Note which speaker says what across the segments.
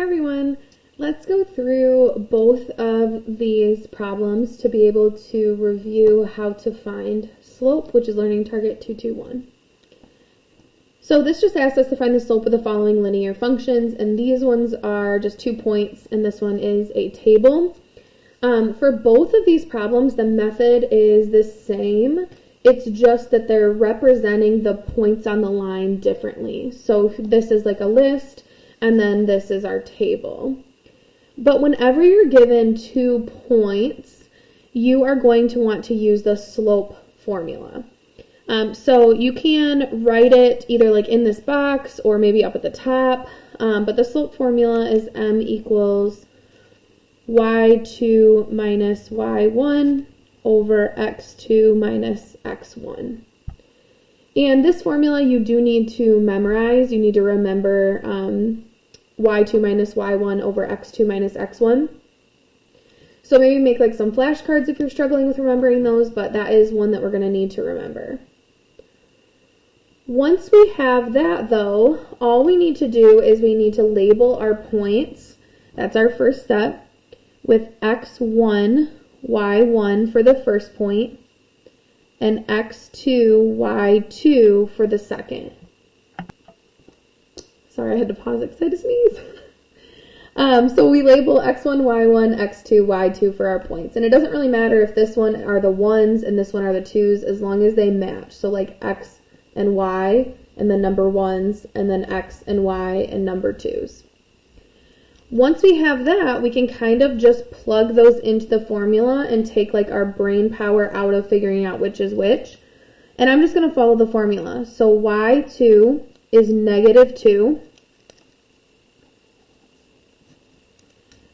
Speaker 1: Hi everyone. Let's go through both of these problems to be able to review how to find slope, which is learning target 221. So this just asks us to find the slope of the following linear functions, and these ones are just 2 points, and this one is a table. For both of these problems, the method is the same. It's just that they're representing the points on the line differently. So this is like a list, and then this is our table. But whenever you're given 2 points, you are going to want to use the slope formula. So you can write it either like in this box or maybe up at the top, but the slope formula is m equals y2 minus y1 over x2 minus x1. And this formula you do need to memorize. You need to remember y2 minus y1 over x2 minus x1. So maybe make like some flashcards if you're struggling with remembering those, but that is one that we're going to need to remember. Once we have that though, all we need to do is we need to label our points. That's our first step, with x1, y1 for the first point, and x2, y2 for the second. Sorry, I had to pause it because I had to sneeze. So we label x1, y1, x2, y2 for our points. And it doesn't really matter if this one are the 1s and this one are the 2s, as long as they match. So like x and y and then number 1s, and then x and y and number 2s. Once we have that, we can kind of just plug those into the formula and take like our brain power out of figuring out which is which. And I'm just going to follow the formula. So y2 is negative 2.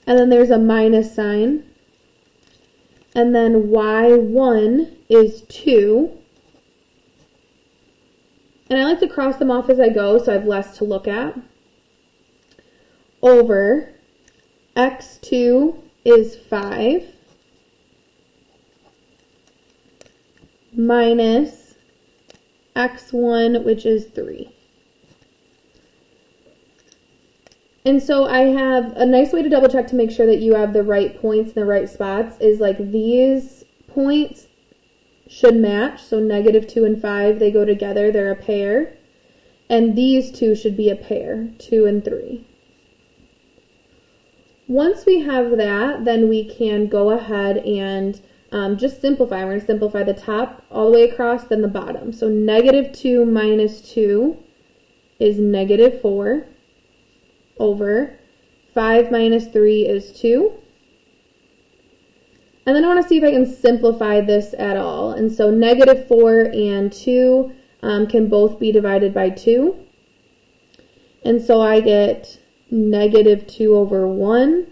Speaker 1: And then there's a minus sign. And then y1 is 2. And I like to cross them off as I go so I have less to look at. Over x2 is 5 minus x1, which is 3. And so I have a nice way to double check to make sure that you have the right points in the right spots is like these points should match. So negative 2 and 5, they go together, they're a pair. And these two should be a pair, 2 and 3. Once we have that, then we can go ahead and just simplify. We're going to simplify the top all the way across, then the bottom. So negative 2 minus 2 is negative 4 over 5 minus 3 is 2. And then I want to see if I can simplify this at all. And so negative 4 and 2 can both be divided by 2. And so I get negative 2 over 1.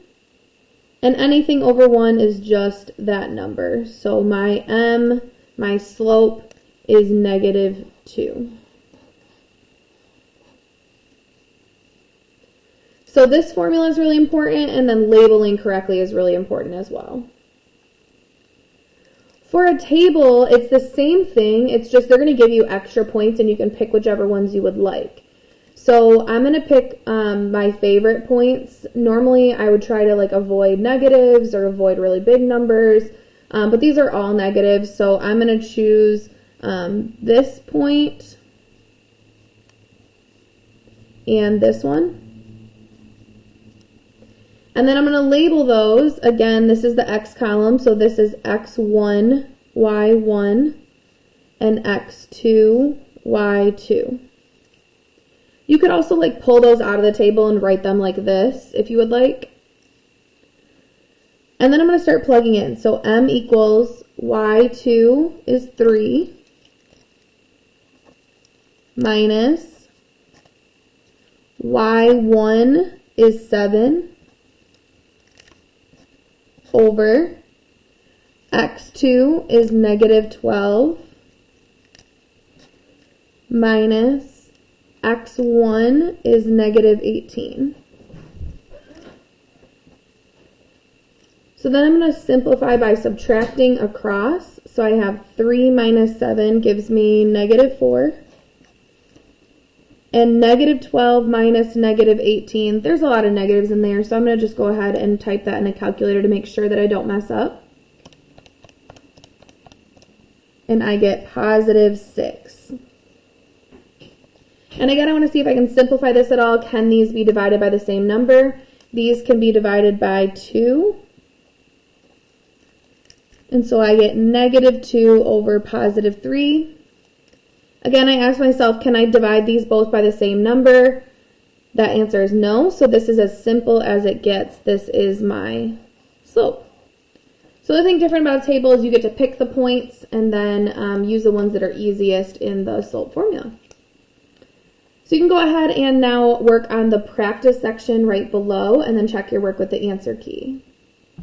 Speaker 1: And anything over 1 is just that number. So my m, my slope, is negative 2. So this formula is really important, and then labeling correctly is really important as well. For a table, it's the same thing. It's just they're going to give you extra points, and you can pick whichever ones you would like. So I'm going to pick my favorite points. Normally, I would try to like avoid negatives or avoid really big numbers, but these are all negatives. So I'm going to choose this point and this one. And then I'm going to label those. Again, this is the x column, so this is x1, y1, and x2, y2. You could also like pull those out of the table and write them like this if you would like. And then I'm going to start plugging in. So m equals y2 is 3 minus y1 is 7 over x2 is negative 12 minus x1 is negative 18. So then I'm going to simplify by subtracting across. So I have 3 minus 7 gives me negative 4. And negative 12 minus negative 18, there's a lot of negatives in there, so I'm going to just go ahead and type that in a calculator to make sure that I don't mess up. And I get positive 6. And again, I want to see if I can simplify this at all. Can these be divided by the same number? These can be divided by 2. And so I get negative 2 over positive 3. Again, I asked myself, can I divide these both by the same number? That answer is no, so this is as simple as it gets. This is my slope. So the thing different about a table is you get to pick the points and then use the ones that are easiest in the slope formula. So you can go ahead and now work on the practice section right below and then check your work with the answer key.